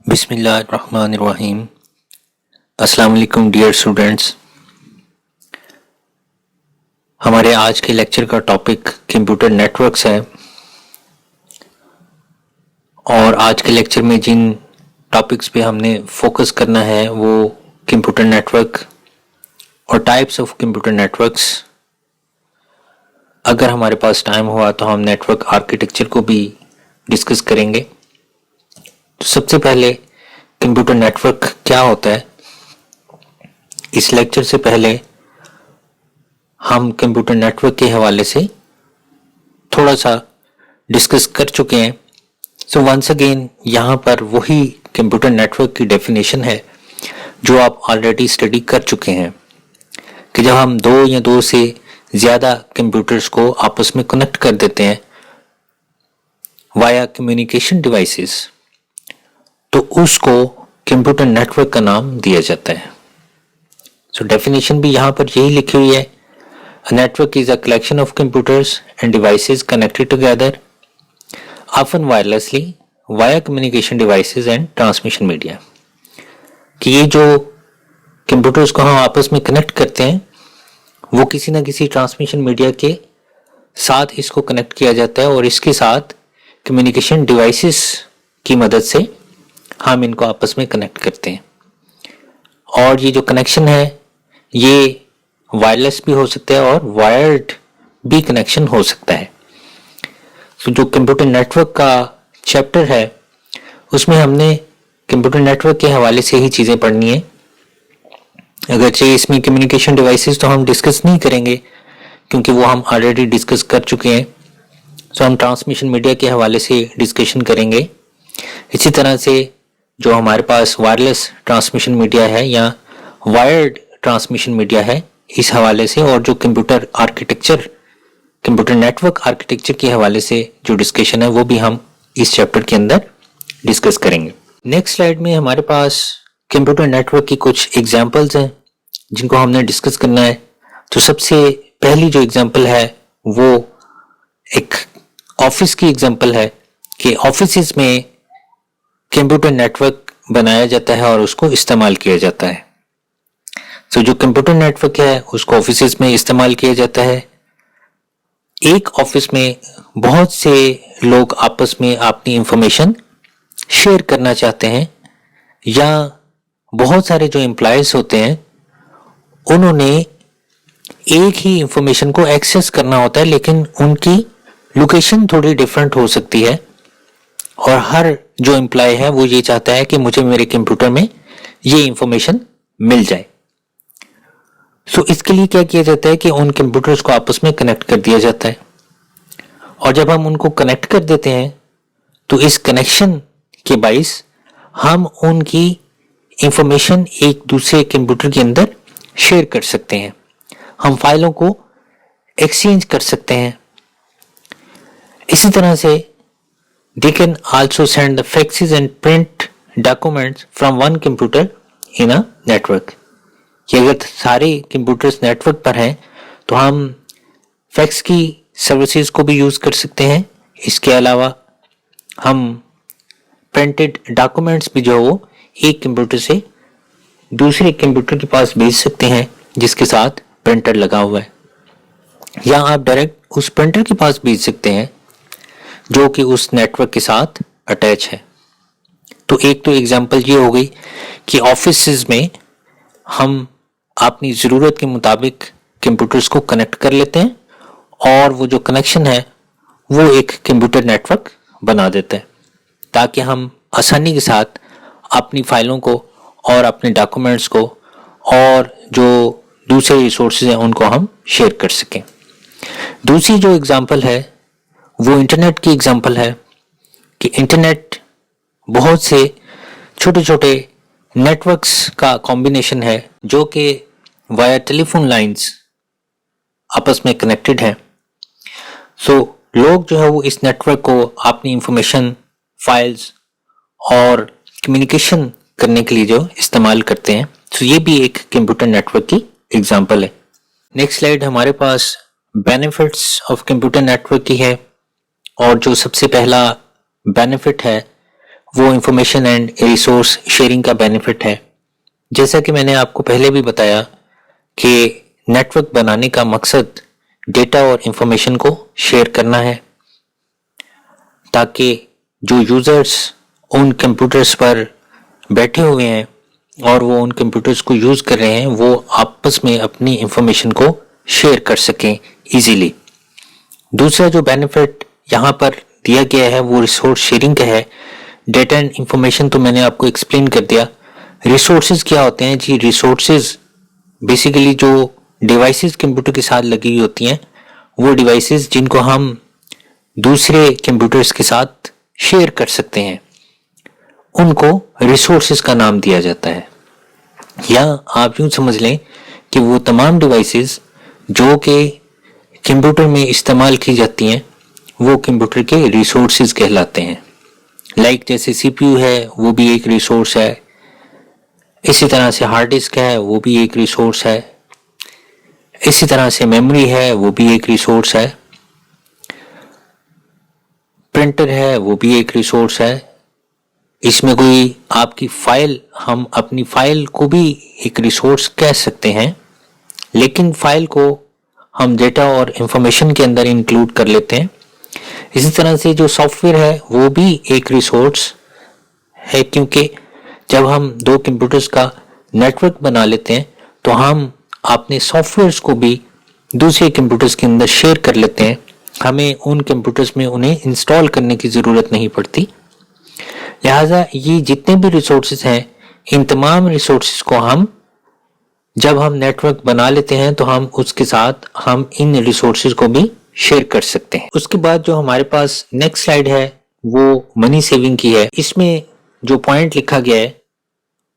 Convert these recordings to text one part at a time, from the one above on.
बिस्मिल्लाहिर्रहमानिर्रहीम। अस्सलाम वालेकुम डियर स्टूडेंट्स। हमारे आज के लेक्चर का टॉपिक कंप्यूटर नेटवर्क्स है और आज के लेक्चर में जिन टॉपिक्स पे हमने फोकस करना है वो कंप्यूटर नेटवर्क और टाइप्स ऑफ कंप्यूटर नेटवर्क्स। अगर हमारे पास टाइम हुआ तो हम नेटवर्क आर्किटेक्चर को भी डिस्कस करेंगे। तो सबसे पहले कंप्यूटर नेटवर्क क्या होता है। इस लेक्चर से पहले हम कंप्यूटर नेटवर्क के हवाले से थोड़ा सा डिस्कस कर चुके हैं। सो वंस अगेन यहाँ पर वही कंप्यूटर नेटवर्क की डेफिनेशन है जो आप ऑलरेडी स्टडी कर चुके हैं कि जब हम दो या दो से ज़्यादा कंप्यूटर्स को आपस में कनेक्ट कर देते हैं वाया कम्युनिकेशन डिवाइसेस, तो उसको कंप्यूटर नेटवर्क का नाम दिया जाता है। सो डेफिनेशन भी यहाँ पर यही लिखी हुई है। A network is a collection of computers and devices connected together, often wirelessly, via communication devices and transmission media। कि ये जो कंप्यूटर्स को हम आपस में कनेक्ट करते हैं वो किसी न किसी ट्रांसमिशन मीडिया के साथ इसको कनेक्ट किया जाता है और इसके साथ कम्युनिकेशन डिवाइसेस की मदद से हम इनको आपस में कनेक्ट करते हैं। और ये जो कनेक्शन है ये वायरलेस भी हो सकता है और वायर्ड भी कनेक्शन हो सकता है। तो जो कंप्यूटर नेटवर्क का चैप्टर है उसमें हमने कंप्यूटर नेटवर्क के हवाले से ही चीज़ें पढ़नी है। अगरचे इसमें कम्युनिकेशन डिवाइसेस तो हम डिस्कस नहीं करेंगे क्योंकि वो हम ऑलरेडी डिस्कस कर चुके हैं। सो हम ट्रांसमिशन मीडिया के हवाले से डिस्कशन करेंगे। इसी तरह से जो हमारे पास वायरलेस ट्रांसमिशन मीडिया है या वायर्ड ट्रांसमिशन मीडिया है इस हवाले से, और जो computer architecture computer network architecture के हवाले से जो डिस्कशन है वो भी हम इस चैप्टर के अंदर डिस्कस करेंगे। नेक्स्ट स्लाइड में हमारे पास कंप्यूटर नेटवर्क की कुछ एग्जांपल्स हैं जिनको हमने डिस्कस करना है। तो सबसे पहली जो एग्जांपल है वो एक ऑफिस की एग्जांपल है कि ऑफिस में कंप्यूटर नेटवर्क बनाया जाता है और उसको इस्तेमाल किया जाता है। तो जो कंप्यूटर नेटवर्क है उसको ऑफिस में इस्तेमाल किया जाता है। एक ऑफिस में बहुत से लोग आपस में अपनी इंफॉर्मेशन शेयर करना चाहते हैं या बहुत सारे जो एम्प्लॉयज होते हैं उन्होंने एक ही इंफॉर्मेशन को एक्सेस करना होता है, लेकिन उनकी लोकेशन थोड़ी डिफरेंट हो सकती है और हर जो एम्प्लॉय है वो ये चाहता है कि मुझे मेरे कंप्यूटर में ये इंफॉर्मेशन मिल जाए। सो इसके लिए क्या किया जाता है कि उन कंप्यूटर्स को आपस में कनेक्ट कर दिया जाता है और जब हम उनको कनेक्ट कर देते हैं तो इस कनेक्शन के बाइस हम उनकी इंफॉर्मेशन एक दूसरे कंप्यूटर के अंदर शेयर कर सकते हैं। हम फाइलों को एक्सचेंज कर सकते हैं। इसी तरह से they can also send the faxes and print documents from one computer in a network। कि अगर सारे कंप्यूटर्स नेटवर्क पर हैं तो हम फैक्स की सर्विसेज को भी यूज़ कर सकते हैं। इसके अलावा हम प्रिंटेड डॉक्यूमेंट्स भी जो वो एक कंप्यूटर से दूसरे कंप्यूटर के पास भेज सकते हैं जिसके साथ प्रिंटर लगा हुआ है, या आप डायरेक्ट उस प्रिंटर के पास भेज सकते हैं जो कि उस नेटवर्क के साथ अटैच है। तो एक तो एग्जांपल ये हो गई कि ऑफिस में हम अपनी ज़रूरत के मुताबिक कंप्यूटर्स को कनेक्ट कर लेते हैं और वो जो कनेक्शन है वो एक कंप्यूटर नेटवर्क बना देता है ताकि हम आसानी के साथ अपनी फाइलों को और अपने डॉक्यूमेंट्स को और जो दूसरे रिसोर्सेज हैं उनको हम शेयर कर सकें। दूसरी जो एग्जांपल है वो इंटरनेट की एग्जांपल है कि इंटरनेट बहुत से छोटे छोटे नेटवर्क्स का कॉम्बिनेशन है जो कि वाया टेलीफोन लाइंस आपस में कनेक्टेड हैं। सो लोग जो है वो इस नेटवर्क को अपनी इंफॉर्मेशन, फाइल्स और कम्युनिकेशन करने के लिए जो इस्तेमाल करते हैं। सो ये भी एक कंप्यूटर नेटवर्क की एग्जांपल है। नेक्स्ट स्लाइड हमारे पास बेनिफिट्स ऑफ कंप्यूटर नेटवर्क की है और जो सबसे पहला बेनिफिट है वो इंफॉर्मेशन एंड रिसोर्स शेयरिंग का बेनिफिट है। जैसा कि मैंने आपको पहले भी बताया कि नेटवर्क बनाने का मकसद डेटा और इंफॉर्मेशन को शेयर करना है, ताकि जो यूजर्स उन कंप्यूटर्स पर बैठे हुए हैं और वो उन कंप्यूटर्स को यूज कर रहे हैं, वो आपस में अपनी इंफॉर्मेशन को शेयर कर सकें इजीली। दूसरा जो बेनिफिट यहाँ पर दिया गया है वो रिसोर्स शेयरिंग का है। डेटा एंड इंफॉर्मेशन तो मैंने आपको एक्सप्लेन कर दिया। रिसोर्सेज क्या होते हैं जी? रिसोर्सेज बेसिकली जो डिवाइसेस कंप्यूटर के साथ लगी हुई होती हैं, वो डिवाइसेस जिनको हम दूसरे कंप्यूटर्स के साथ शेयर कर सकते हैं, उनको रिसोर्सेज का नाम दिया जाता है। या आप यूं समझ लें कि वो तमाम डिवाइसेस जो कि कंप्यूटर में इस्तेमाल की जाती हैं, वो कंप्यूटर के रिसोर्सेज कहलाते हैं। लाइक जैसे सीपीयू है, वो भी एक रिसोर्स है। इसी तरह से हार्ड डिस्क है, वो भी एक रिसोर्स है। इसी तरह से मेमोरी है, वो भी एक रिसोर्स है। प्रिंटर है, वो भी एक रिसोर्स है। इसमें कोई आपकी फाइल, हम अपनी फाइल को भी एक रिसोर्स कह सकते हैं, लेकिन फाइल को हम डेटा और इंफॉर्मेशन के अंदर इंक्लूड कर लेते हैं। इसी तरह से जो सॉफ्टवेयर है वो भी एक रिसोर्स है, क्योंकि जब हम दो कंप्यूटर्स का नेटवर्क बना लेते हैं तो हम अपने सॉफ्टवेयर्स को भी दूसरे कंप्यूटर्स के अंदर शेयर कर लेते हैं। हमें उन कंप्यूटर्स में उन्हें इंस्टॉल करने की ज़रूरत नहीं पड़ती। लिहाजा ये जितने भी रिसोर्सेज हैं, इन तमाम रिसोर्सेज को हम जब हम नेटवर्क बना लेते हैं तो हम उसके साथ हम इन रिसोर्सेज को भी शेयर कर सकते हैं। उसके बाद जो हमारे पास नेक्स्ट स्लाइड है वो मनी सेविंग की है। इसमें जो पॉइंट लिखा गया है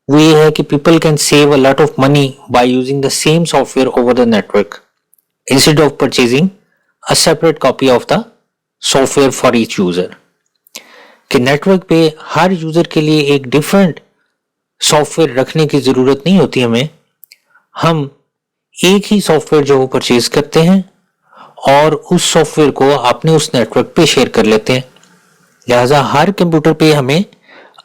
वो ये है कि people can save a lot of money by using the same software over the network instead of purchasing a separate copy of the software for each user. कि नेटवर्क पे हर यूजर के लिए एक डिफरेंट सॉफ्टवेयर रखने की जरूरत नहीं होती हमें। हम एक ही सॉफ्टवेयर जो वो परचेज करते हैं और उस सॉफ्टवेयर को अपने उस नेटवर्क पे शेयर कर लेते हैं। लिहाजा हर कंप्यूटर पे हमें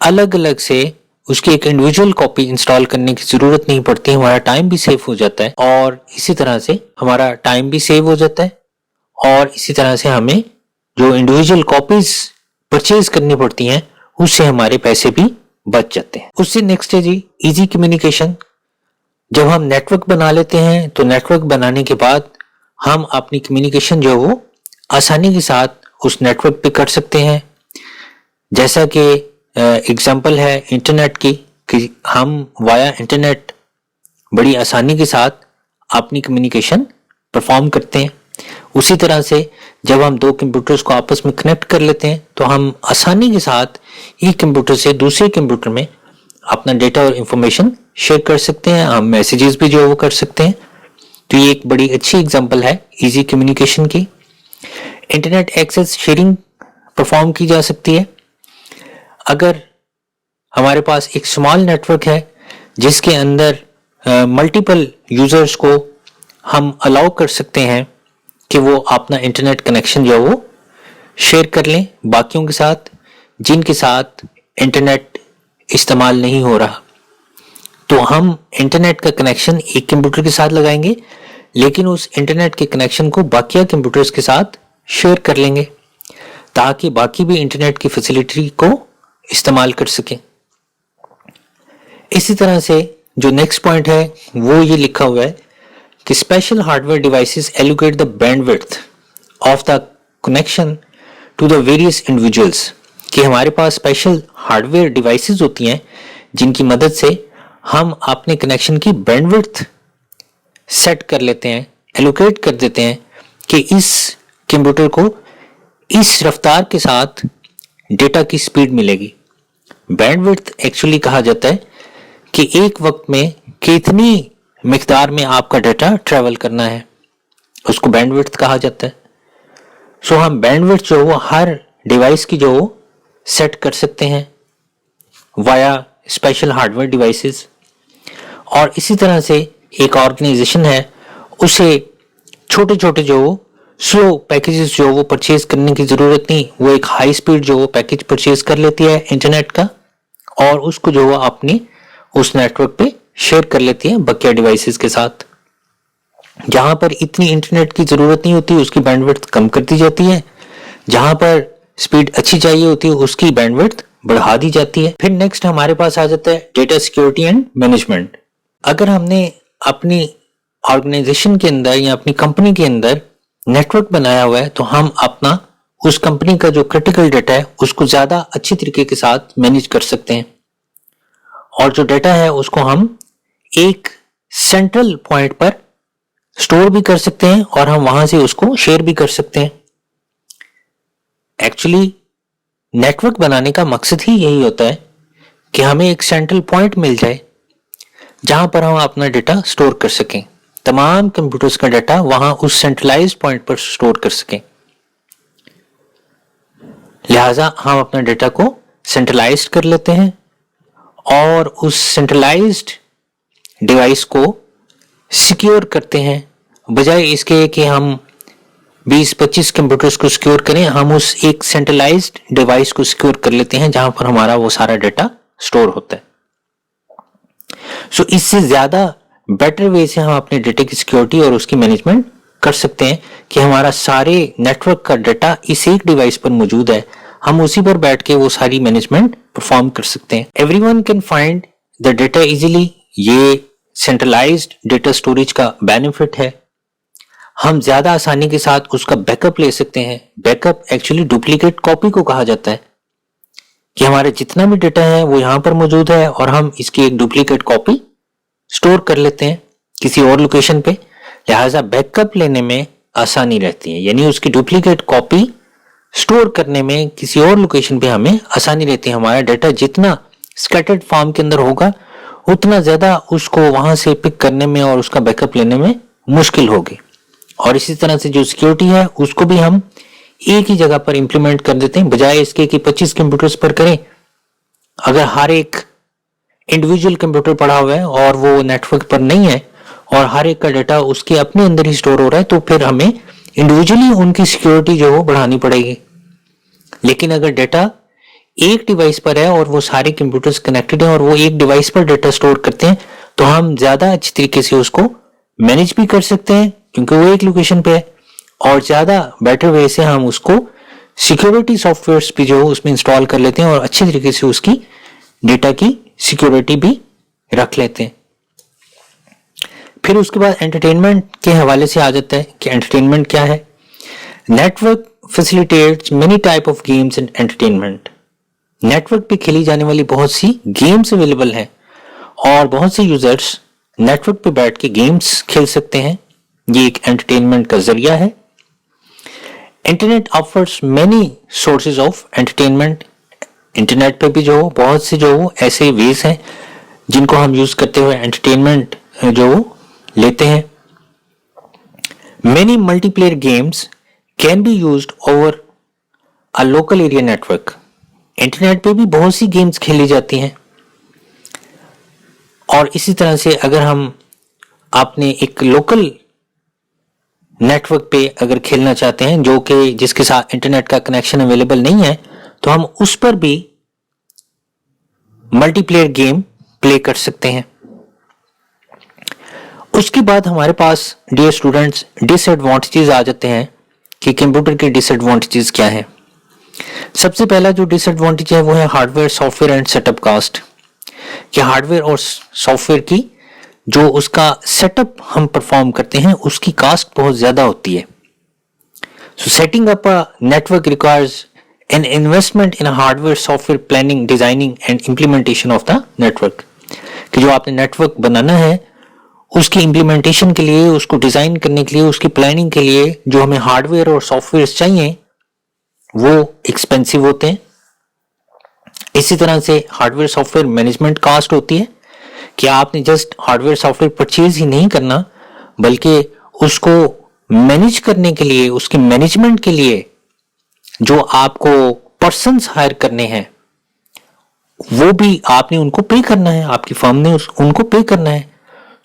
अलग अलग से उसकी एक इंडिविजुअल कॉपी इंस्टॉल करने की जरूरत नहीं पड़ती। हमारा टाइम भी सेव हो जाता है और इसी तरह से हमारा टाइम भी सेव हो जाता है और इसी तरह से हमें जो इंडिविजुअल कॉपीज परचेज करनी पड़ती हैं उससे हमारे पैसे भी बच जाते हैं। उससे नेक्स्ट है जी इजी कम्युनिकेशन। जब हम नेटवर्क बना लेते हैं तो नेटवर्क बनाने के बाद हम अपनी कम्युनिकेशन जो है वो आसानी के साथ उस नेटवर्क पे कर सकते हैं। जैसा कि एग्जांपल है इंटरनेट की, कि हम वाया इंटरनेट बड़ी आसानी के साथ अपनी कम्युनिकेशन परफॉर्म करते हैं। उसी तरह से जब हम दो कंप्यूटर्स को आपस में कनेक्ट कर लेते हैं तो हम आसानी के साथ एक कंप्यूटर से दूसरे कंप्यूटर में अपना डेटा और इंफॉर्मेशन शेयर कर सकते हैं। हम मैसेजेस भी जो है वो कर सकते हैं। तो ये एक बड़ी अच्छी एग्जांपल है इजी कम्युनिकेशन की। इंटरनेट एक्सेस शेयरिंग परफॉर्म की जा सकती है। अगर हमारे पास एक स्मॉल नेटवर्क है जिसके अंदर मल्टीपल यूजर्स को हम अलाउ कर सकते हैं कि वो अपना इंटरनेट कनेक्शन जो है वो शेयर कर लें बाकियों के साथ जिनके साथ इंटरनेट इस्तेमाल नहीं हो रहा। तो हम इंटरनेट का कनेक्शन एक कंप्यूटर के साथ लगाएंगे, लेकिन उस इंटरनेट के कनेक्शन को बाकी कंप्यूटर्स के साथ शेयर कर लेंगे ताकि बाकी भी इंटरनेट की फैसिलिटी को इस्तेमाल कर सकें। इसी तरह से जो नेक्स्ट पॉइंट है वो ये लिखा हुआ है कि special hardware devices allocate the bandwidth of the connection to the various individuals. कि हमारे पास स्पेशल हार्डवेयर डिवाइसेस होती हैं जिनकी मदद से हम अपने कनेक्शन की बैंडविड्थ सेट कर लेते हैं, एलोकेट कर देते हैं कि इस कंप्यूटर को इस रफ्तार के साथ डेटा की स्पीड मिलेगी। बैंडविड्थ एक्चुअली कहा जाता है कि एक वक्त में कितनी मिकदार में आपका डेटा ट्रैवल करना है, उसको बैंडविड्थ कहा जाता है। सो हम बैंडविड्थ जो वो हर डिवाइस की जो सेट कर सकते हैं वाया स्पेशल हार्डवेयर डिवाइसेस। और इसी तरह से एक ऑर्गेनाइजेशन है, उसे छोटे छोटे जो स्लो पैकेजेस जो वो परचेज करने की जरूरत नहीं, वो एक हाई स्पीड जो वो पैकेज परचेज कर लेती है इंटरनेट का, और उसको जो वो अपनी उस नेटवर्क पे शेयर कर लेती है बकिया डिवाइसेस के साथ। जहां पर इतनी इंटरनेट की जरूरत नहीं होती उसकी बैंडविड्थ कम कर दी जाती है, जहां पर स्पीड अच्छी चाहिए होती है उसकी बैंडविड्थ बढ़ा दी जाती है। फिर नेक्स्ट हमारे पास आ जाता है डेटा सिक्योरिटी एंड मैनेजमेंट। अगर हमने अपनी ऑर्गेनाइजेशन के अंदर या अपनी कंपनी के अंदर नेटवर्क बनाया हुआ है तो हम अपना उस कंपनी का जो क्रिटिकल डेटा है उसको ज्यादा अच्छी तरीके के साथ मैनेज कर सकते हैं, और जो डेटा है उसको हम एक सेंट्रल पॉइंट पर स्टोर भी कर सकते हैं और हम वहां से उसको शेयर भी कर सकते हैं। एक्चुअली नेटवर्क बनाने का मकसद ही यही होता है कि हमें एक सेंट्रल पॉइंट मिल जाए जहां पर हम अपना डेटा स्टोर कर सकें, तमाम कंप्यूटर्स का डेटा वहां उस सेंट्रलाइज्ड पॉइंट पर स्टोर कर सकें। लिहाजा हम अपना डेटा को सेंट्रलाइज्ड कर लेते हैं और उस सेंट्रलाइज्ड डिवाइस को सिक्योर करते हैं। बजाय इसके कि हम 20-25 कंप्यूटर्स को सिक्योर करें, हम उस एक सेंट्रलाइज्ड डिवाइस को सिक्योर कर लेते हैं जहां पर हमारा वो सारा डेटा स्टोर होता है। सो इससे ज्यादा बेटर वे से हम अपने डेटा की सिक्योरिटी और उसकी मैनेजमेंट कर सकते हैं कि हमारा सारे नेटवर्क का डेटा इस एक डिवाइस पर मौजूद है, हम उसी पर बैठ के वो सारी मैनेजमेंट परफॉर्म कर सकते हैं। Everyone can find the data easily, ये सेंट्रलाइज्ड डेटा स्टोरेज का बेनिफिट है। हम ज्यादा आसानी के साथ उसका बैकअप ले सकते हैं। बैकअप एक्चुअली डुप्लीकेट कॉपी को कहा जाता है कि हमारे जितना भी डेटा है वो यहां पर मौजूद है और हम इसकी एक डुप्लीकेट कॉपी स्टोर कर लेते हैं किसी और लोकेशन पे। लिहाजा बैकअप लेने में आसानी रहती है, यानी उसकी डुप्लीकेट कॉपी स्टोर करने में किसी और लोकेशन पे हमें आसानी रहती है। हमारा डेटा जितना स्कैटर्ड फॉर्म के अंदर होगा उतना ज्यादा उसको वहां से पिक करने में और उसका बैकअप लेने में मुश्किल होगी। और इसी तरह से जो सिक्योरिटी है उसको भी हम एक ही जगह पर इंप्लीमेंट कर देते हैं, बजाय इसके कि 25 कंप्यूटर्स पर करें। अगर हर एक इंडिविजुअल कंप्यूटर पड़ा हुआ है और वो नेटवर्क पर नहीं है और हर एक का डेटा उसके अपने अंदर ही स्टोर हो रहा है, तो फिर हमें इंडिविजुअली उनकी सिक्योरिटी जो वो बढ़ानी पड़ेगी। लेकिन अगर डेटा एक डिवाइस पर है और वो सारे कंप्यूटर्स कनेक्टेड हैं और वो एक डिवाइस पर डेटा स्टोर करते हैं, तो हम ज्यादा अच्छी तरीके से उसको मैनेज भी कर सकते हैं क्योंकि वो एक लोकेशन पे है, और ज्यादा बेटर वे से हम उसको सिक्योरिटी सॉफ्टवेयर्स भी जो उसमें इंस्टॉल कर लेते हैं और अच्छी तरीके से उसकी डेटा की सिक्योरिटी भी रख लेते हैं। फिर उसके बाद एंटरटेनमेंट के हवाले से आ जाता है कि एंटरटेनमेंट क्या है। Network facilitates many type of games and entertainment. Network पे खेली जाने वाली बहुत सी गेम्स अवेलेबल हैं और बहुत से यूजर्स नेटवर्क पे बैठ के गेम्स खेल सकते हैं। ये एक एंटरटेनमेंट का जरिया है। Internet offers many sources of entertainment. Internet पे भी जो बहुत से जो ऐसे वेज हैं जिनको हम यूज करते हुए एंटरटेनमेंट जो लेते हैं। Many multiplayer games can be used over a local area network. Internet पे भी बहुत सी गेम्स खेली जाती हैं और इसी तरह से अगर हम आपने एक लोकल नेटवर्क पे अगर खेलना चाहते हैं जो कि जिसके साथ इंटरनेट का कनेक्शन अवेलेबल नहीं है, तो हम उस पर भी मल्टीप्लेयर गेम प्ले कर सकते हैं। उसके बाद हमारे पास डियर स्टूडेंट्स डिसएडवांटेजेस आ जाते हैं कि कंप्यूटर के डिसएडवांटेजेस क्या हैं। सबसे पहला जो डिसएडवांटेज है वो है hardware software and setup cost. कि हार्डवेयर और सॉफ्टवेयर की जो उसका सेटअप हम परफॉर्म करते हैं उसकी कास्ट बहुत ज्यादा होती है। So setting up a network requires an investment in hardware software planning designing and implementation of the network. कि जो आपने नेटवर्क बनाना है उसकी इंप्लीमेंटेशन के लिए, उसको डिजाइन करने के लिए, उसकी प्लानिंग के लिए जो हमें हार्डवेयर और सॉफ्टवेयर चाहिए वो एक्सपेंसिव होते हैं। इसी तरह से हार्डवेयर सॉफ्टवेयर मैनेजमेंट कास्ट होती है कि आपने जस्ट हार्डवेयर सॉफ्टवेयर परचेज ही नहीं करना बल्कि उसको मैनेज करने के लिए, उसके मैनेजमेंट के लिए जो आपको पर्सन्स हायर करने हैं वो भी आपने उनको पे करना है, आपकी फर्म ने उनको पे करना है।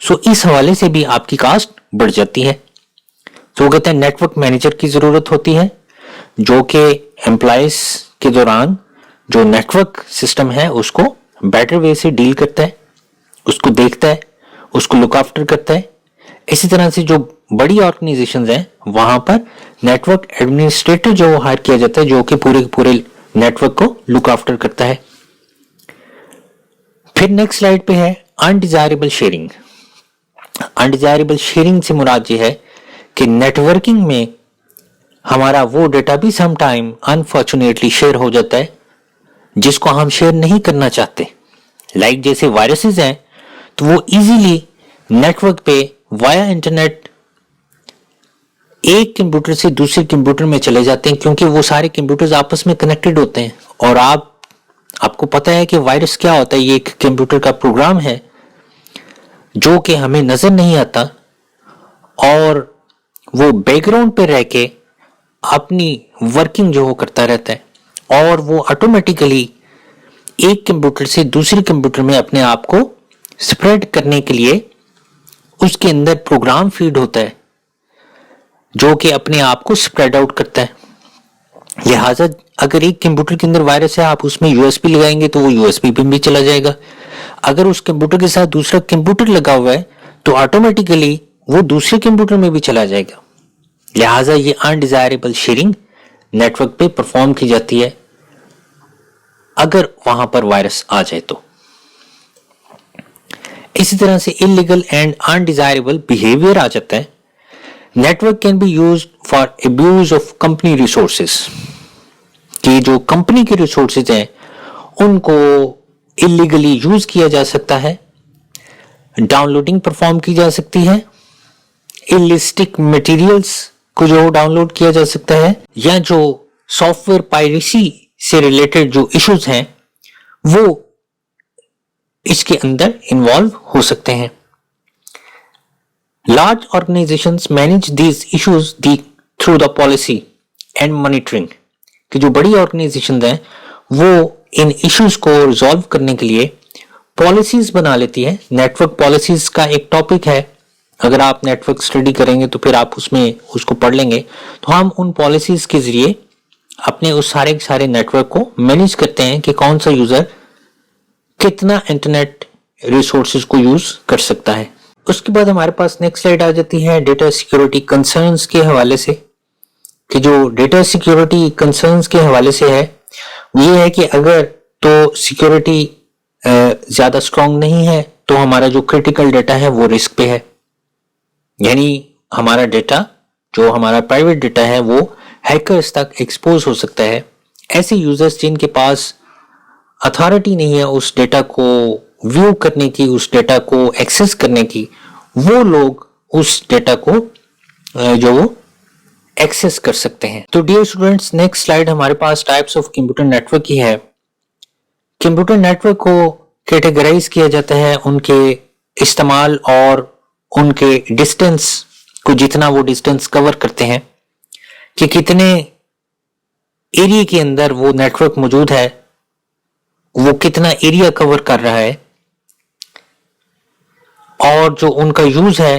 सो इस हवाले से भी आपकी कास्ट बढ़ जाती है। तो वो कहते हैं नेटवर्क मैनेजर की जरूरत होती है जो कि एम्प्लॉयज के दौरान जो नेटवर्क सिस्टम है उसको बेटर वे से डील करता है, उसको देखता है, उसको लुक आफ्टर करता है। इसी तरह से जो बड़ी ऑर्गेनाइजेशंस हैं वहां पर नेटवर्क एडमिनिस्ट्रेटर जो हायर किया जाता है जो कि पूरे नेटवर्क को लुक आफ्टर करता है। फिर नेक्स्ट स्लाइड पे है अनडिजायरेबल शेयरिंग। अनडिजायरेबल शेयरिंग से मुराद ये है कि नेटवर्किंग में हमारा वो डेटा भी सम टाइम अनफॉर्चुनेटली शेयर हो जाता है जिसको हम शेयर नहीं करना चाहते। लाइक जैसे वायरसेस हैं तो वो इजीली नेटवर्क पे वाया इंटरनेट एक कंप्यूटर से दूसरे कंप्यूटर में चले जाते हैं क्योंकि वो सारे कंप्यूटर्स आपस में कनेक्टेड होते हैं। और आपको पता है कि वायरस क्या होता है, ये एक कंप्यूटर का प्रोग्राम है जो कि हमें नजर नहीं आता और वो बैकग्राउंड पे रह के अपनी वर्किंग जो करता रहता है और वो ऑटोमेटिकली एक कंप्यूटर से दूसरे कंप्यूटर में अपने आप को स्प्रेड करने के लिए उसके अंदर प्रोग्राम फीड होता है जो कि अपने आप को स्प्रेड आउट करता है। लिहाजा अगर एक कंप्यूटर के अंदर वायरस है आप उसमें यूएसबी लगाएंगे तो वो यूएसबी पिन भी चला जाएगा। अगर उस कंप्यूटर के साथ दूसरा कंप्यूटर लगा हुआ है तो ऑटोमेटिकली वो दूसरे कंप्यूटर में भी चला जाएगा। लिहाजा ये अनडिजायरेबल शेयरिंग नेटवर्क पे परफॉर्म की जाती है अगर वहां पर वायरस आ जाए तो। इसी तरह से इलीगल एंड अनडिजायरेबल बिहेवियर आ जाता है। Network can be used for abuse of company resources, कि जो कंपनी के रिसोर्सेज हैं उनको इलीगली यूज किया जा सकता है, डाउनलोडिंग परफॉर्म की जा सकती है, इलिस्टिक मटेरियल्स को जो डाउनलोड किया जा सकता है, या जो सॉफ्टवेयर पायरेसी से रिलेटेड जो इश्यूज हैं वो इसके अंदर इन्वॉल्व हो सकते हैं। Large organisations manage these issues through the policy and monitoring, कि जो बड़ी ऑर्गेनाइजेशंस हैं वो इन इश्यूज को रिजॉल्व करने के लिए पॉलिसीज बना लेती है। नेटवर्क पॉलिसीज का एक टॉपिक है, अगर आप नेटवर्क स्टडी करेंगे तो फिर आप उसमें उसको पढ़ लेंगे। तो हम उन पॉलिसीज के जरिए अपने उस सारे नेटवर्क को मैनेज करते हैं कि कौन सा यूजर कितना इंटरनेट रिसोर्सेज को यूज कर सकता है। उसके बाद हमारे पास नेक्स्ट स्लाइड आ जाती है डेटा सिक्योरिटी कंसर्न्स के हवाले से, कि जो डेटा सिक्योरिटी कंसर्न्स के हवाले से है वो ये है कि अगर तो सिक्योरिटी ज्यादा स्ट्रांग नहीं है तो हमारा जो क्रिटिकल डेटा है वो रिस्क पे है, यानी हमारा डेटा जो हमारा प्राइवेट डेटा है वो हैकर्स तक एक्सपोज हो सकता है। ऐसे यूजर्स जिनके पास अथॉरिटी नहीं है उस डेटा को व्यू करने की, उस डेटा को एक्सेस करने की, वो लोग उस डेटा को जो एक्सेस कर सकते हैं। तो डियर स्टूडेंट्स, नेक्स्ट स्लाइड हमारे पास टाइप्स ऑफ कंप्यूटर नेटवर्क की है। कंप्यूटर नेटवर्क को कैटेगराइज किया जाता है उनके इस्तेमाल और उनके डिस्टेंस को, जितना वो डिस्टेंस कवर करते हैं, कि कितने एरिया के अंदर वो नेटवर्क मौजूद है, वो कितना एरिया कवर कर रहा है, और जो उनका यूज है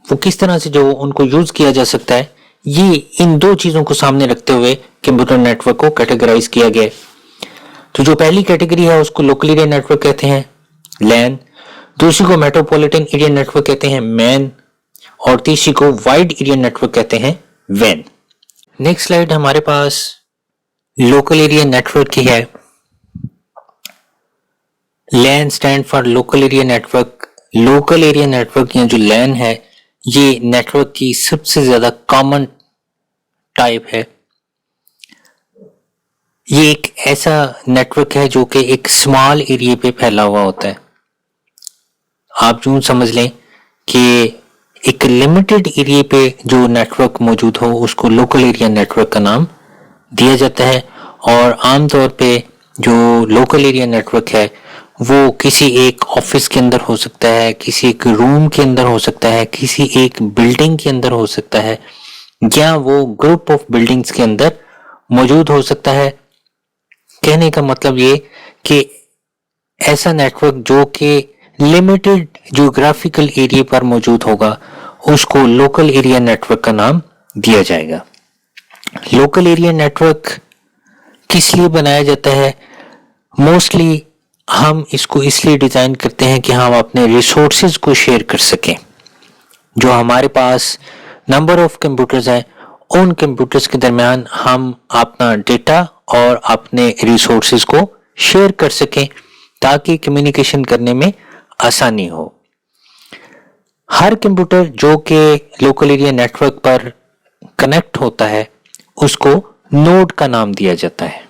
वो किस तरह से जो उनको यूज किया जा सकता है। ये इन दो चीजों को सामने रखते हुए कंप्यूटर नेटवर्क को कैटेगराइज किया गया है। तो जो पहली कैटेगरी है उसको लोकल एरिया नेटवर्क कहते हैं, लैन। दूसरी को मेट्रोपॉलिटन एरिया नेटवर्क कहते हैं, मैन। और तीसरी को वाइड एरिया नेटवर्क कहते हैं, वैन। नेक्स्ट स्लाइड हमारे पास लोकल एरिया नेटवर्क की है। LAN stand for local area network. Local area network या जो लैन है ये नेटवर्क की सबसे ज्यादा कॉमन टाइप है। ये एक ऐसा नेटवर्क है जो कि एक स्मॉल एरिया पे फैला हुआ होता है। आप यूं समझ लें कि एक लिमिटेड एरिया पे जो नेटवर्क मौजूद हो उसको लोकल एरिया नेटवर्क का नाम दिया जाता है। और आमतौर पे जो लोकल एरिया नेटवर्क है वो किसी एक ऑफिस के अंदर हो सकता है, किसी एक रूम के अंदर हो सकता है, किसी एक बिल्डिंग के अंदर हो सकता है, या वो ग्रुप ऑफ बिल्डिंग्स के अंदर मौजूद हो सकता है। कहने का मतलब ये कि ऐसा नेटवर्क जो कि लिमिटेड ज्योग्राफिकल एरिया पर मौजूद होगा उसको लोकल एरिया नेटवर्क का नाम दिया जाएगा। लोकल एरिया नेटवर्क किस लिए बनाया जाता है? मोस्टली हम इसको इसलिए डिजाइन करते हैं कि हम अपने रिसोर्सेज को शेयर कर सकें। जो हमारे पास नंबर ऑफ कंप्यूटर्स हैं, उन कंप्यूटर्स के दरमियान हम अपना डेटा और अपने रिसोर्सेज को शेयर कर सकें ताकि कम्युनिकेशन करने में आसानी हो। हर कंप्यूटर जो कि लोकल एरिया नेटवर्क पर कनेक्ट होता है उसको नोड का नाम दिया जाता है।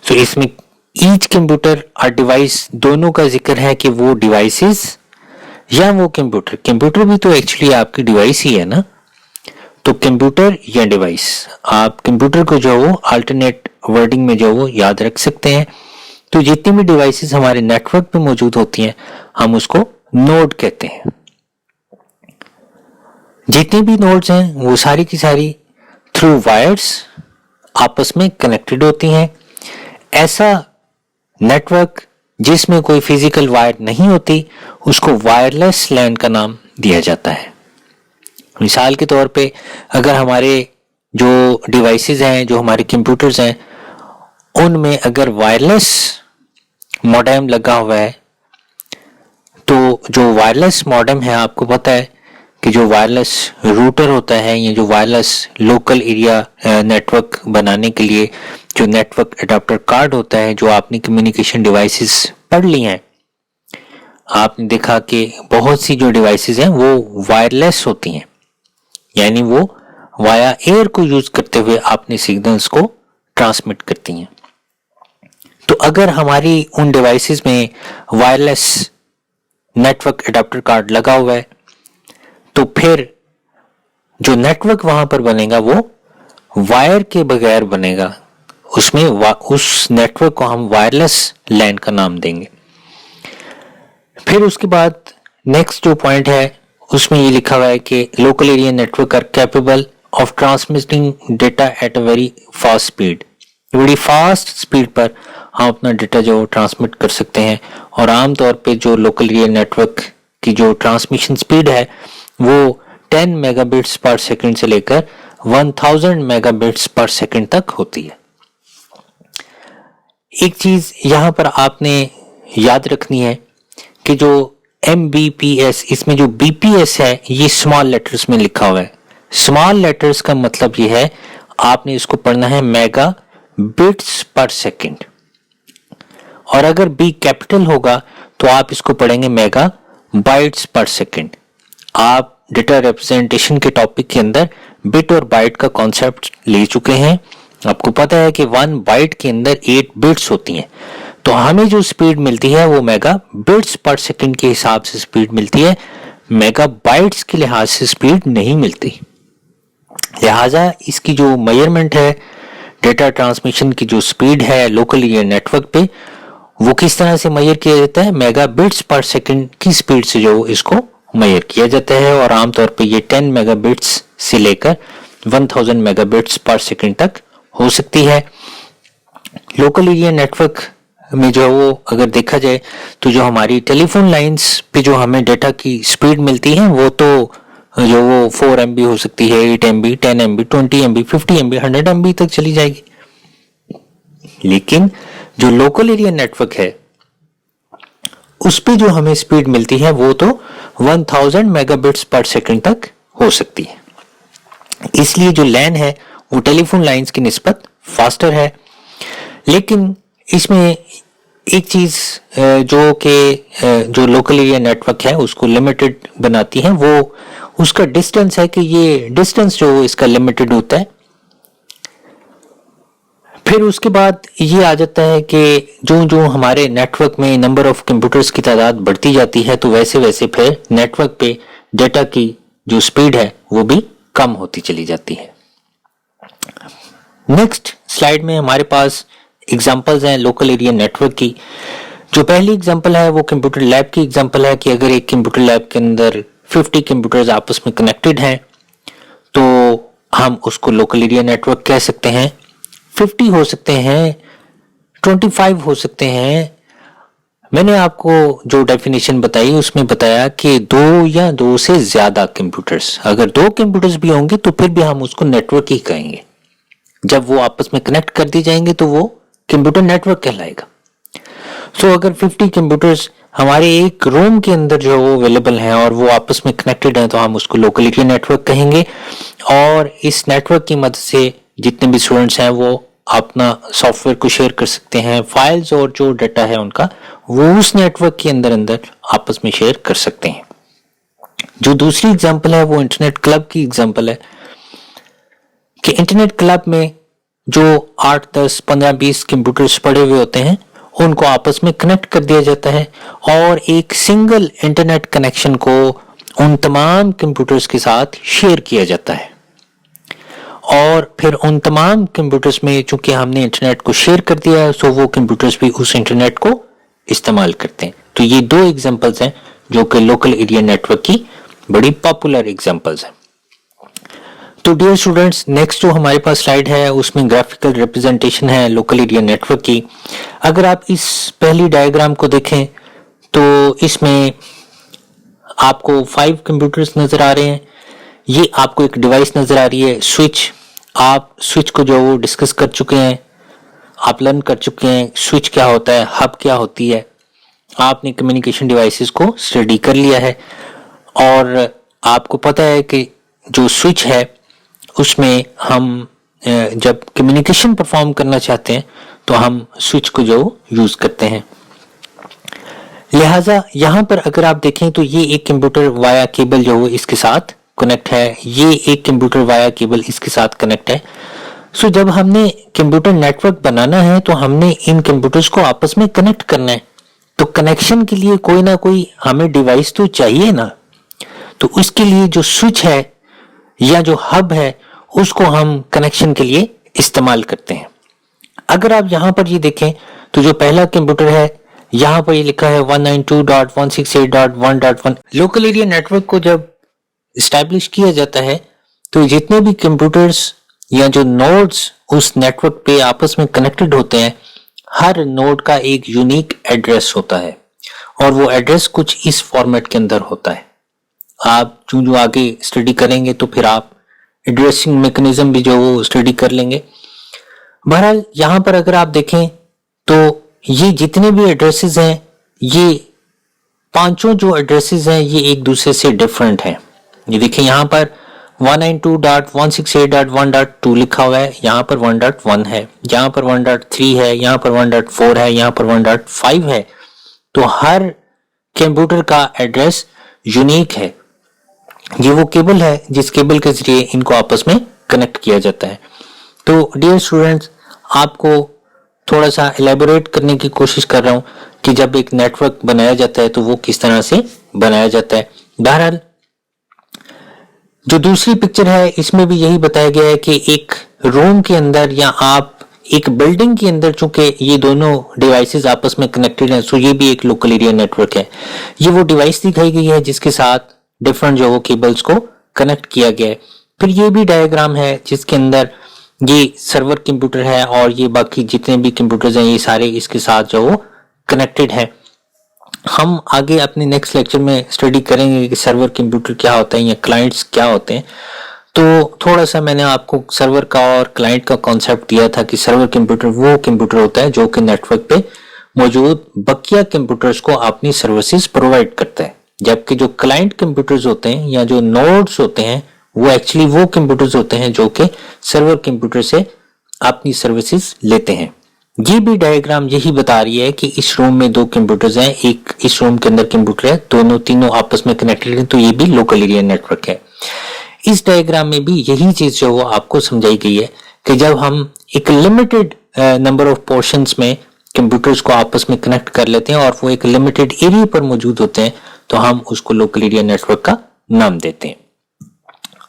तो इसमें ईच कंप्यूटर और डिवाइस दोनों का जिक्र है कि वो डिवाइसेस या वो कंप्यूटर भी तो एक्चुअली आपकी डिवाइस ही है ना। तो कंप्यूटर या डिवाइस, आप कंप्यूटर को जो वो अल्टरनेट वर्डिंग में जो वो याद रख सकते हैं। तो जितनी भी डिवाइसेस हमारे नेटवर्क पे मौजूद होती हैं हम उसको नोड कहते हैं। जितनी भी नोड्स हैं वो सारी की सारी थ्रू वायर्स आपस में कनेक्टेड होती हैं। ऐसा नेटवर्क जिसमें कोई फिजिकल वायर नहीं होती उसको वायरलेस लैन का नाम दिया जाता है। मिसाल के तौर पे अगर हमारे जो डिवाइसेस हैं, जो हमारे कंप्यूटर्स हैं, उनमें अगर वायरलेस मॉडेम लगा हुआ है तो जो वायरलेस मॉडेम है, आपको पता है कि जो वायरलेस रूटर होता है या जो वायरलेस लोकल एरिया नेटवर्क बनाने के लिए जो नेटवर्क अडाप्टर कार्ड होता है, जो आपने कम्युनिकेशन डिवाइसेस पढ़ ली हैं, आपने देखा कि बहुत सी जो डिवाइसेस हैं वो वायरलेस होती हैं, यानी वो वाया एयर को यूज करते हुए अपने सिग्नल्स को ट्रांसमिट करती हैं। तो अगर हमारी उन डिवाइसेस में वायरलेस नेटवर्क अडाप्टर कार्ड लगा हुआ है तो फिर जो नेटवर्क वहां पर बनेगा वो वायर के बगैर बनेगा। उसमें उस नेटवर्क को हम वायरलेस लैन का नाम देंगे। फिर उसके बाद नेक्स्ट जो पॉइंट है उसमें ये लिखा हुआ है कि local area network are capable of transmitting data at a very fast speed. बड़ी फास्ट स्पीड पर हम अपना डेटा जो ट्रांसमिट कर सकते हैं। और आमतौर पे जो लोकल एरिया नेटवर्क की जो ट्रांसमिशन स्पीड है वो 10 मेगाबिट्स पर सेकंड से लेकर 1000 मेगाबिट्स पर सेकंड तक होती है। एक चीज यहां पर आपने याद रखनी है कि जो MBPS, इसमें जो BPS है ये स्मॉल लेटर्स में लिखा हुआ है। स्मॉल लेटर्स का मतलब ये है आपने इसको पढ़ना है मेगा बिट्स पर सेकंड, और अगर B कैपिटल होगा तो आप इसको पढ़ेंगे मेगा बाइट्स पर सेकंड। आप डेटा रिप्रेजेंटेशन के टॉपिक के अंदर बिट और बाइट का कॉन्सेप्ट ले चुके हैं। आपको पता है कि 1 बाइट के अंदर 8 बिट्स होती हैं। तो हमें जो स्पीड मिलती है वो मेगा बिट्स पर सेकंड के हिसाब से स्पीड मिलती है, मेगा बाइट्स के लिहाज से स्पीड नहीं मिलती। लिहाजा इसकी जो मेजरमेंट है डेटा ट्रांसमिशन की जो स्पीड है लोकल एरिया नेटवर्क पे, वो किस तरह से मेजर किया जाता है? मेगा बिट्स पर सेकंड की स्पीड से जो इसको मेजर किया जाता है। और आमतौर पे ये 10 मेगाबिट्स से लेकर 1000 मेगाबिट्स पर सेकंड तक हो सकती है। लोकल एरिया नेटवर्क में जो वो अगर देखा जाए तो जो हमारी टेलीफोन लाइंस पे जो हमें डेटा की स्पीड मिलती है वो तो जो वो 4 MB हो सकती है, 8 MB, 10 MB, 20 MB, 50 MB, 100 MB तक चली जाएगी। लेकिन जो लोकल एरिया नेटवर्क है उस पे जो हमें स्पीड मिलती है वो तो 1000 मेगाबिट्स पर सेकंड तक हो सकती है। इसलिए जो लैन है वो टेलीफोन लाइंस की निस्बत फास्टर है। लेकिन इसमें एक चीज जो लोकल एरिया नेटवर्क है उसको लिमिटेड बनाती है, वो उसका डिस्टेंस है कि ये डिस्टेंस जो इसका लिमिटेड होता है। फिर उसके बाद ये आ जाता है कि जो हमारे नेटवर्क में नंबर ऑफ कंप्यूटर्स की तादाद बढ़ती जाती है तो वैसे वैसे फिर नेटवर्क पे डेटा की जो स्पीड है वो भी कम होती चली जाती है। नेक्स्ट स्लाइड में हमारे पास एग्जांपल्स हैं लोकल एरिया नेटवर्क की। जो पहली एग्जांपल है वो कंप्यूटर लैब की एग्जांपल है कि अगर एक कंप्यूटर लैब के अंदर 50 कंप्यूटर्स आपस में कनेक्टेड हैं तो हम उसको लोकल एरिया नेटवर्क कह सकते हैं। 50 हो सकते हैं, 25 हो सकते हैं, मैंने आपको जो डेफिनेशन बताई उसमें बताया कि दो या दो से ज्यादा कंप्यूटर्स, अगर दो कंप्यूटर्स भी होंगे तो फिर भी हम उसको नेटवर्क ही कहेंगे। जब वो आपस में कनेक्ट कर दिए जाएंगे तो वो कंप्यूटर नेटवर्क कहलाएगा। सो अगर 50 कंप्यूटर्स हमारे एक रूम के अंदर जो वो अवेलेबल हैं और वो आपस में कनेक्टेड हैं तो हम उसको लोकल एरिया नेटवर्क कहेंगे। और इस नेटवर्क की मदद से जितने भी स्टूडेंट्स हैं वो अपना सॉफ्टवेयर को शेयर कर सकते हैं, फाइल्स और जो डाटा है उनका वो उस नेटवर्क के अंदर अंदर आपस में शेयर कर सकते हैं। जो दूसरी एग्जांपल है वो इंटरनेट क्लब की एग्जांपल है कि इंटरनेट क्लब में जो 8, 10, 15, 20 कंप्यूटर्स पड़े हुए होते हैं उनको आपस में कनेक्ट कर दिया जाता है और एक सिंगल इंटरनेट कनेक्शन को उन तमाम कंप्यूटर्स के साथ शेयर किया जाता है। और फिर उन तमाम कंप्यूटर्स में चूंकि हमने इंटरनेट को शेयर कर दिया है सो वो कंप्यूटर्स भी उस इंटरनेट को इस्तेमाल करते हैं। तो ये दो एग्जांपल्स हैं जो कि लोकल एरिया नेटवर्क की बड़ी पॉपुलर एग्जांपल्स हैं। तो डियर स्टूडेंट्स, नेक्स्ट जो हमारे पास स्लाइड है उसमें ग्राफिकल रिप्रेजेंटेशन है लोकल एरिया नेटवर्क की। अगर आप इस पहली डायग्राम को देखें तो इसमें आपको 5 कंप्यूटर्स नजर आ रहे हैं। ये आपको एक डिवाइस नजर आ रही है स्विच। आप स्विच को जो वो डिस्कस कर चुके हैं, आप लर्न कर चुके हैं स्विच क्या होता है, हब क्या होती है। आपने कम्युनिकेशन डिवाइसेस को स्टडी कर लिया है और आपको पता है कि जो स्विच है उसमें हम जब कम्युनिकेशन परफॉर्म करना चाहते हैं तो हम स्विच को जो यूज करते हैं। लिहाजा यहां पर अगर आप देखें तो ये एक कंप्यूटर वाया केबल जो इसके साथ कनेक्ट है, ये एक कंप्यूटर वाया केबल इसके साथ कनेक्ट है। सो जब हमने कंप्यूटर नेटवर्क बनाना है तो हमने इन कंप्यूटर्स को आपस में कनेक्ट करना है, तो कनेक्शन के लिए कोई ना कोई हमें डिवाइस तो चाहिए ना। तो उसके लिए जो स्विच है या जो हब है उसको हम कनेक्शन के लिए इस्तेमाल करते हैं। अगर आप यहां पर ये देखें तो जो पहला कंप्यूटर है यहां पर ये लिखा है 192.168.1.1। लोकल एरिया नेटवर्क को जब इस्टेब्लिश किया जाता है तो जितने भी कंप्यूटर्स या जो नोड्स उस नेटवर्क पे आपस में कनेक्टेड होते हैं, हर नोड का एक यूनिक एड्रेस होता है और वो एड्रेस कुछ इस फॉर्मेट के अंदर होता है। आप जो आगे स्टडी करेंगे तो फिर आप एड्रेसिंग मैकेनिज्म भी जो वो स्टडी कर लेंगे। बहरहाल यहां पर अगर आप देखें तो ये जितने भी एड्रेसेस हैं, ये पांचों जो एड्रेसेस हैं ये एक दूसरे से डिफरेंट हैं। ये देखिए यहां पर 192.168.1.2 लिखा हुआ है, यहां पर 1.1 है, यहां पर 1.3 है, यहां पर 1.4 है, यहां पर 1.5 है। तो हर कंप्यूटर का एड्रेस यूनिक है। ये वो केबल है जिस केबल के जरिए इनको आपस में कनेक्ट किया जाता है। तो डियर स्टूडेंट्स, आपको थोड़ा सा एलैबोरेट करने की कोशिश कर रहा हूं कि जब एक नेटवर्क बनाया जाता है तो वो किस तरह से बनाया जाता है। बहरहाल जो दूसरी पिक्चर है इसमें भी यही बताया गया है कि एक रूम के अंदर या आप एक बिल्डिंग के अंदर चूंकि ये दोनों डिवाइसेस आपस में कनेक्टेड हैं, सो ये भी एक लोकल एरिया नेटवर्क है। ये वो डिवाइस दिखाई गई है जिसके साथ डिफरेंट जो वो केबल्स को कनेक्ट किया गया है। फिर ये भी डायग्राम है जिसके अंदर ये सर्वर कंप्यूटर है और ये बाकी जितने भी कंप्यूटर्स हैं ये सारे इसके साथ जो वो कनेक्टेड है। हम आगे अपने नेक्स्ट लेक्चर में स्टडी करेंगे कि सर्वर कंप्यूटर क्या होता है या क्लाइंट्स क्या होते हैं। तो थोड़ा सा मैंने आपको सर्वर का और क्लाइंट का कॉन्सेप्ट दिया था कि सर्वर कंप्यूटर वो कंप्यूटर होता है जो कि नेटवर्क पे मौजूद बकिया कंप्यूटर्स को अपनी सर्विसेज प्रोवाइड करता है, जबकि जो क्लाइंट कंप्यूटर्स होते हैं या जो नोड्स होते हैं वो एक्चुअली वो कंप्यूटर्स होते हैं जो कि सर्वर कंप्यूटर से अपनी सर्विसेज लेते हैं। ये भी डायग्राम यही बता रही है कि इस रूम में दो कंप्यूटर्स हैं, एक इस रूम के अंदर कंप्यूटर है, दोनों तीनों आपस में कनेक्टेड हैं, तो ये भी लोकल एरिया नेटवर्क है। इस डायग्राम में भी यही चीज जो वो आपको समझाई गई है कि जब हम एक लिमिटेड नंबर ऑफ पोर्शंस में कंप्यूटर्स को आपस में कनेक्ट कर लेते हैं और वो एक लिमिटेड एरिया पर मौजूद होते हैं तो हम उसको लोकल एरिया नेटवर्क का नाम देते हैं।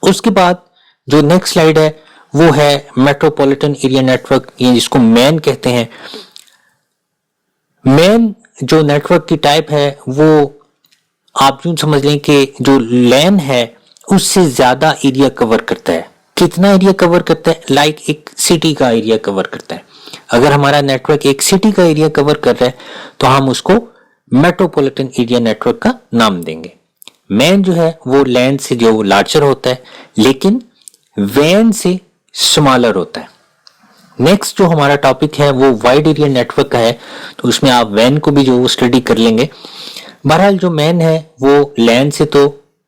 उसके बाद जो नेक्स्ट स्लाइड है वो है मेट्रोपॉलिटन एरिया नेटवर्क, ये जिसको मैन कहते हैं। मैन जो नेटवर्क की टाइप है वो आप यूं समझ लें कि जो लैन है उससे ज्यादा एरिया कवर करता है। कितना एरिया कवर करता है? लाइक एक सिटी का एरिया कवर करता है। अगर हमारा नेटवर्क एक सिटी का एरिया कवर कर रहा है तो हम उसको मेट्रोपॉलिटन एरिया नेटवर्क का नाम देंगे। मैन जो है वो लैंड से जो लार्जर होता है, लेकिन वैन से स्मॉलर होता है। नेक्स्ट जो हमारा टॉपिक है वो वाइड एरिया नेटवर्क का है, तो उसमें आप वैन को भी जो स्टडी कर लेंगे। बहरहाल जो मैन है वो लैंड से तो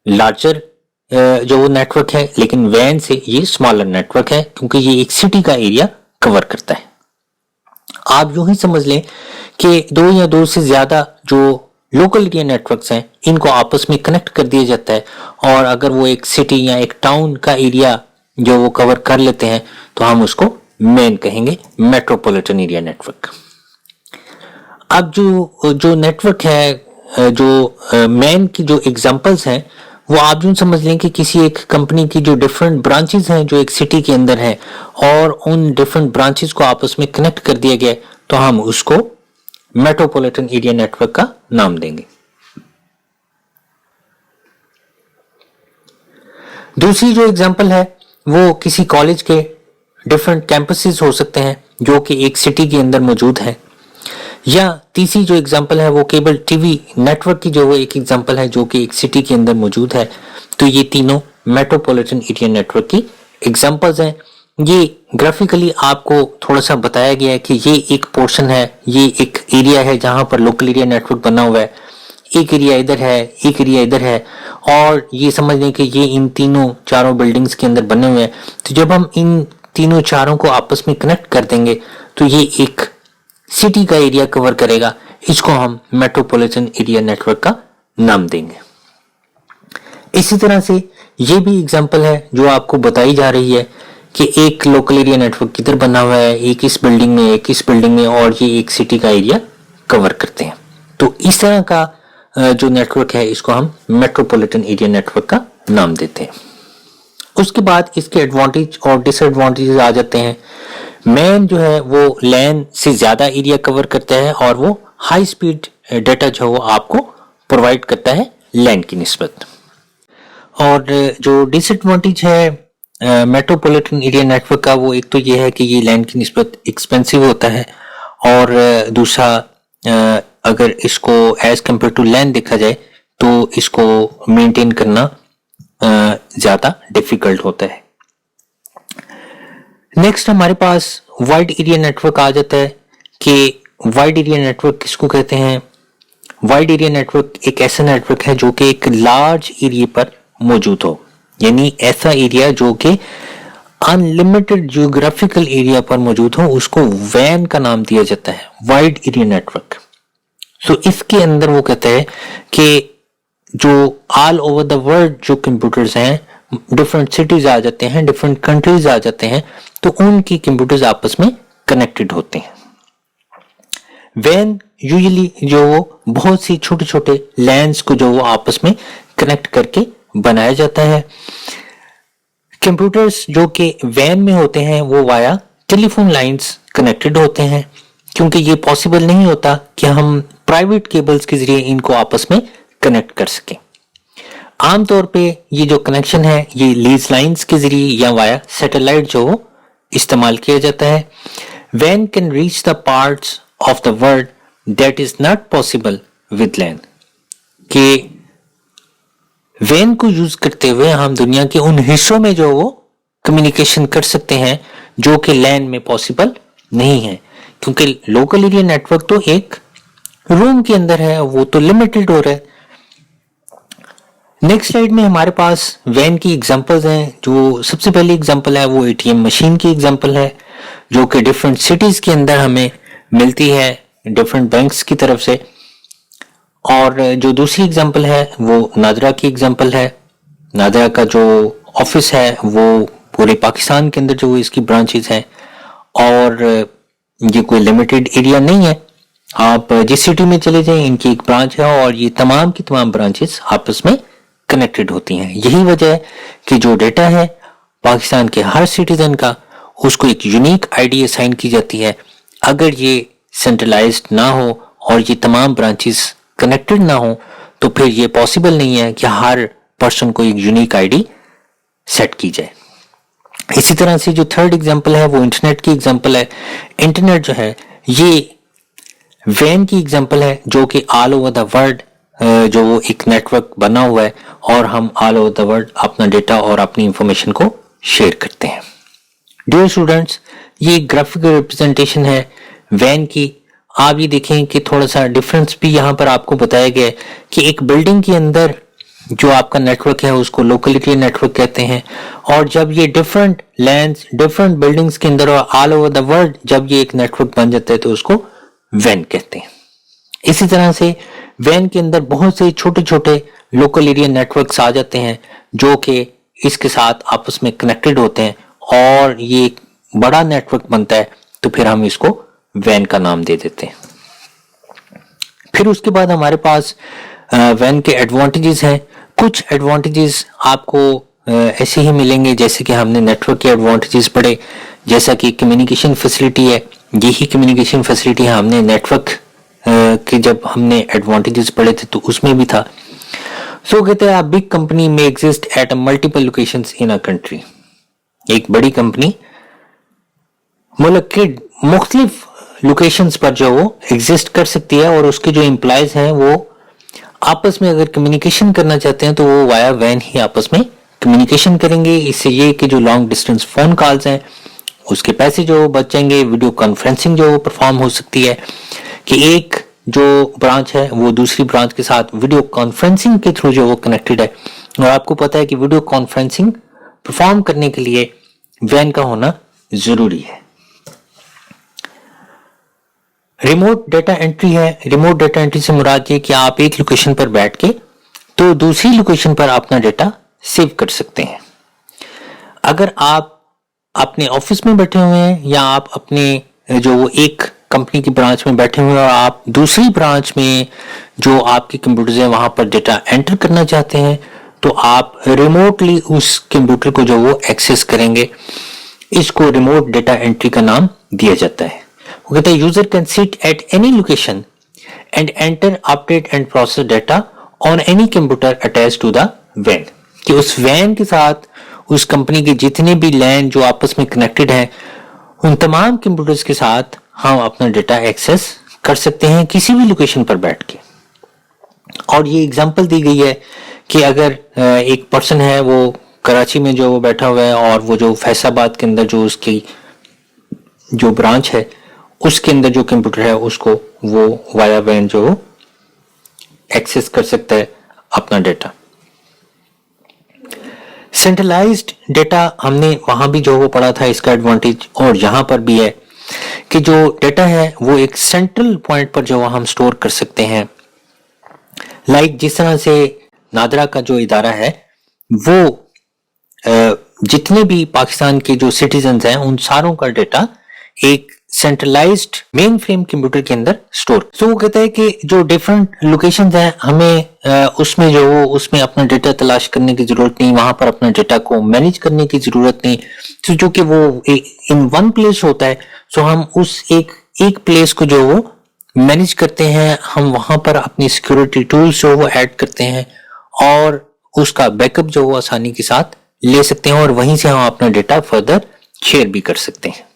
लार्जर जो वो नेटवर्क है, लेकिन वैन से ये स्मॉलर नेटवर्क है, क्योंकि ये एक सिटी का एरिया कवर करता है। आप यूं ही समझ लें कि दो या दो से ज्यादा जो लोकल एरिया नेटवर्क्स हैं इनको आपस में कनेक्ट कर दिया जाता है, और अगर वो एक सिटी या एक टाउन का एरिया जो वो कवर कर लेते हैं तो हम उसको मेन कहेंगे, मेट्रोपॉलिटन एरिया नेटवर्क। अब जो नेटवर्क है, जो मेन की जो एग्जांपल्स हैं वो आप यूं समझ लें कि किसी एक कंपनी की जो डिफरेंट ब्रांचेस हैं जो एक सिटी के अंदर है, और उन डिफरेंट ब्रांचेस को आपस में कनेक्ट कर दिया गया, तो हम उसको मेट्रोपॉलिटन एरिया नेटवर्क का नाम देंगे। दूसरी जो एग्जांपल है वो किसी कॉलेज के डिफरेंट कैंपसेस हो सकते हैं जो कि एक सिटी के अंदर मौजूद है, या तीसरी जो एग्जांपल है वो केबल टीवी नेटवर्क की जो वो एक एग्जांपल है जो कि एक सिटी के अंदर मौजूद है। तो ये तीनों मेट्रोपॉलिटन एरिया नेटवर्क की एग्जांपल्स हैं। ये ग्राफिकली आपको थोड़ा सा बताया गया है कि ये एक पोर्शन है, ये एक एरिया है जहां पर लोकल एरिया नेटवर्क बना हुआ है, एक एरिया इधर है, एक एरिया इधर है, और ये समझ लें कि ये इन तीनों चारों बिल्डिंग्स के अंदर बने हुए हैं। तो जब हम इन तीनों चारों को आपस में कनेक्ट कर देंगे तो ये एक सिटी का एरिया कवर करेगा, इसको हम मेट्रोपॉलिटन एरिया नेटवर्क का नाम देंगे। इसी तरह से ये भी एग्जांपल है जो आपको बताई जा रही है कि एक लोकल एरिया नेटवर्क किधर बना हुआ है, एक इस बिल्डिंग में, एक इस बिल्डिंग में, और ये एक सिटी का एरिया कवर करते हैं। तो इस तरह का जो नेटवर्क है इसको हम मेट्रोपॉलिटन एरिया नेटवर्क का नाम देते हैं। उसके बाद इसके एडवांटेज और डिसएडवांटेजेस आ जाते हैं। मैन जो है वो लैन से ज्यादा एरिया कवर करता है, और वो हाई स्पीड डेटा जो वो आपको प्रोवाइड करता है लैन की निस्बत। और जो डिसएडवांटेज है मेट्रोपॉलिटन एरिया नेटवर्क का, वो एक तो ये है कि ये लैन की निस्बत एक्सपेंसिव होता है, और दूसरा अगर इसको एज कम्पेयर टू लैन देखा जाए तो इसको मेंटेन करना ज्यादा डिफिकल्ट होता है। नेक्स्ट हमारे पास वाइड एरिया नेटवर्क आ जाता है कि वाइड एरिया नेटवर्क किसको कहते हैं। वाइड एरिया नेटवर्क एक ऐसा नेटवर्क है जो कि एक लार्ज एरिया पर मौजूद हो, यानी ऐसा एरिया जो कि अनलिमिटेड जियोग्राफिकल एरिया पर मौजूद हो, उसको वैन का नाम दिया जाता है, वाइड एरिया नेटवर्क। सो इसके अंदर वो कहता है कि जो ऑल ओवर द वर्ल्ड जो कंप्यूटर्स हैं, डिफरेंट सिटीज आ जाते हैं, डिफरेंट कंट्रीज आ जाते हैं, तो उनकी कंप्यूटर्स आपस में कनेक्टेड होते हैं। वैन यूजुअली जो वो बहुत सी छोटे छोटे लैंड्स को जो वो आपस में कनेक्ट करके बनाया जाता है। कंप्यूटर्स जो कि वैन में होते हैं वो वाया टेलीफोन लाइंस कनेक्टेड होते हैं, क्योंकि ये पॉसिबल नहीं होता कि हम प्राइवेट केबल्स के जरिए इनको आपस में कनेक्ट कर सकें। आमतौर पे ये जो कनेक्शन है ये लीज लाइंस के जरिए या वाया सैटेलाइट जो इस्तेमाल किया जाता है। वैन can reach the parts of the world that is not possible with LAN, कि वैन को यूज करते हुए हम दुनिया के उन हिस्सों में जो वो कम्युनिकेशन कर सकते हैं जो कि लैन में पॉसिबल नहीं है, क्योंकि लोकल एरिया नेटवर्क तो एक रूम के अंदर है, वो तो लिमिटेड हो रहा है। नेक्स्ट स्लाइड में हमारे पास वैन की एग्जांपल्स हैं। जो सबसे पहली एग्जांपल है वो एटीएम मशीन की एग्जांपल है, जो कि डिफरेंट सिटीज के अंदर हमें मिलती है डिफरेंट बैंक्स की तरफ से। और जो दूसरी एग्जांपल है वो नादरा की एग्जांपल है। नादरा का जो ऑफिस है वो पूरे पाकिस्तान के अंदर जो इसकी ब्रांचेस हैं, और ये कोई लिमिटेड एरिया नहीं है, आप जिस सिटी में चले जाएं इनकी एक ब्रांच है, और ये तमाम की तमाम ब्रांचेस आपस में कनेक्टेड होती हैं। यही वजह है कि जो डेटा है पाकिस्तान के हर सिटीजन का, उसको एक यूनिक आईडी असाइन की जाती है। अगर ये सेंट्रलाइज्ड ना हो और ये तमाम ब्रांचेस कनेक्टेड ना हो तो फिर ये पॉसिबल नहीं है कि हर पर्सन को एक यूनिक आईडी सेट की जाए। इसी तरह से जो थर्ड एग्जांपल है वो इंटरनेट की एग्जांपल है। इंटरनेट जो है ये वैन की एग्जांपल है जो कि ऑल ओवर द वर्ल्ड जो वो एक नेटवर्क बना हुआ है और हम ऑल ओवर द वर्ल्ड अपना डेटा और अपनी इंफॉर्मेशन को शेयर करते हैं। डियर स्टूडेंट्स, ये ग्राफिकल रिप्रेजेंटेशन है वैन की। आप ये देखें कि थोड़ा सा डिफरेंस भी यहाँ पर आपको बताया गया है कि एक बिल्डिंग के अंदर जो आपका नेटवर्क है उसको लोकलिटी नेटवर्क कहते हैं, और जब ये डिफरेंट लैंड्स डिफरेंट बिल्डिंग्स के अंदर और ऑल ओवर द वर्ल्ड जब ये एक नेटवर्क बन जाता है तो उसको वैन कहते हैं। इसी तरह से वैन के अंदर बहुत से छोटे छोटे लोकल एरिया नेटवर्क्स आ जाते हैं जो कि इसके साथ आपस में कनेक्टेड होते हैं और ये एक बड़ा नेटवर्क बनता है, तो फिर हम इसको वैन का नाम दे देते हैं। फिर उसके बाद हमारे पास वैन के एडवांटेजेस हैं। कुछ एडवांटेजेस आपको ऐसे ही मिलेंगे जैसे कि हमने नेटवर्क के एडवांटेजेस पढ़े, जैसा कि कम्युनिकेशन फैसिलिटी है। यही कम्युनिकेशन फैसिलिटी हमने नेटवर्क के जब हमने एडवांटेजेस पढ़े थे तो उसमें भी था। सो कहते हैं बिग कंपनी में exist at multiple locations in a country. एक बड़ी कंपनी मुल्क के मुख्तलिफ लोकेशंस पर जो वो एग्जिस्ट कर सकती है और उसके जो एम्प्लॉयज हैं वो आपस में अगर कम्युनिकेशन करना चाहते हैं तो वो वाया वैन ही आपस में कम्युनिकेशन करेंगे। इससे ये कि जो लॉन्ग डिस्टेंस फोन कॉल्स हैं उसके पैसे जो बच जाएंगे। वीडियो कॉन्फ्रेंसिंग जो परफॉर्म हो सकती है कि एक जो ब्रांच है वो दूसरी ब्रांच के साथ वीडियो कॉन्फ्रेंसिंग के थ्रू जो वो कनेक्टेड है। और आपको पता है कि वीडियो कॉन्फ्रेंसिंग परफॉर्म करने के लिए वैन का होना जरूरी है। रिमोट डेटा एंट्री है। रिमोट डेटा एंट्री से मुराद ये कि आप एक लोकेशन पर बैठ के तो दूसरी लोकेशन पर अपना डेटा सेव कर सकते हैं। अगर आप अपने ऑफिस में बैठे हुए हैं या आप अपने जो वो एक कंपनी की ब्रांच में बैठे हुए हैं और आप दूसरी ब्रांच में जो आपके कंप्यूटर्स हैं वहां पर डेटा एंटर करना चाहते हैं तो आप रिमोटली उस कंप्यूटर को जो वो एक्सेस करेंगे। इसको रिमोट डेटा एंट्री का नाम दिया जाता है। वो कहते हैं user can sit at any location and enter update and process data on any computer attach to the वैन। कि उस वैन के साथ उस कंपनी के जितने भी लैन जो आपस में कनेक्टेड हैं उन तमाम कंप्यूटर्स के साथ हम अपना डेटा एक्सेस कर सकते हैं किसी भी लोकेशन पर बैठ के। और ये एग्जांपल दी गई है कि अगर एक पर्सन है वो कराची में जो वो बैठा हुआ है और वो जो फैसलाबाद के अंदर जो उसकी जो ब्रांच है उसके अंदर जो कंप्यूटर है उसको वो वाया वैन जो एक्सेस कर सकता है अपना डेटा। सेंट्रलाइज्ड डेटा हमने वहां भी जो वो पढ़ा था इसका एडवांटेज और यहां पर भी है कि जो डेटा है वो एक सेंट्रल पॉइंट पर जो हम स्टोर कर सकते हैं। लाइक जिस तरह से नादरा का जो इदारा है वो जितने भी पाकिस्तान के जो सिटीजन हैं उन सारों का डेटा एक सेंट्रलाइज्ड मेन फ्रेम कंप्यूटर के अंदर स्टोर। तो वो कहता है कि जो डिफरेंट लोकेशंस हैं हमें उसमें जो उसमें अपना डेटा तलाश करने की जरूरत नहीं, वहां पर अपना डेटा को मैनेज करने की जरूरत नहीं। तो जो कि वो इन वन प्लेस होता है सो हम उस एक प्लेस को जो वो मैनेज करते हैं, हम वहां पर अपनी सिक्योरिटी टूल्स जो वो ऐड करते हैं और उसका बैकअप जो वो आसानी के साथ ले सकते हैं और वहीं से हम अपना डेटा फर्दर शेयर भी कर सकते हैं।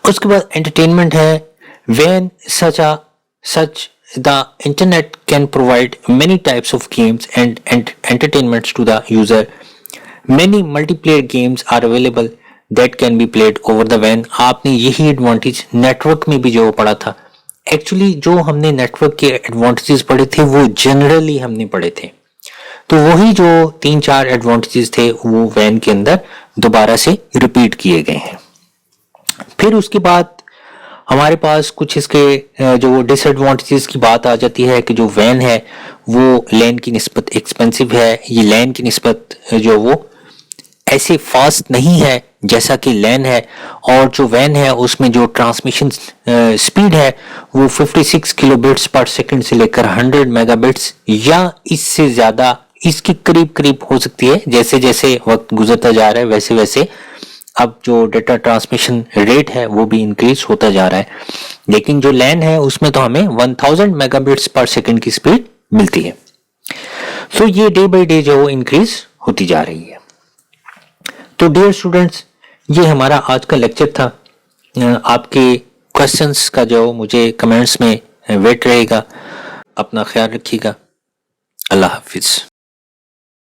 उसके बाद एंटरटेनमेंट है। When such the internet can provide many types of games and entertainments to the user. Many multiplayer games are available that can be played over the वैन। आपने यही एडवांटेज नेटवर्क में भी जो पढ़ा था। एक्चुअली जो हमने नेटवर्क के एडवांटेजेस पढ़े थे वो जनरली हमने पढ़े थे, तो वही जो 3-4 एडवांटेजेस थे वो वैन के अंदर दोबारा से रिपीट किए गए हैं। फिर उसके बाद हमारे पास कुछ इसके जो डिसएडवांटेजेस की बात आ जाती है कि जो वैन है वो लैन की निस्बत एक्सपेंसिव है। ये लैन की निस्बत जो वो ऐसे फास्ट नहीं है जैसा कि लैन है, और जो वैन है उसमें जो ट्रांसमिशन स्पीड है वो 56 किलोबिट्स पर सेकंड से लेकर 100 मेगाबिट्स या इससे ज्यादा इसके करीब हो सकती है। जैसे जैसे वक्त गुजरता जा रहा है वैसे वैसे अब जो डेटा ट्रांसमिशन रेट है वो भी इंक्रीज होता जा रहा है, लेकिन जो लैन है उसमें तो हमें 1000 मेगाबिट्स पर सेकंड की स्पीड मिलती है। सो ये डे बाय डे जो इंक्रीज होती जा रही है। तो डियर स्टूडेंट्स, ये हमारा आज का लेक्चर था। आपके क्वेश्चंस का जो मुझे कमेंट्स में वेट रहेगा। अपना ख्याल रखिएगा। अल्लाह हाफिज़।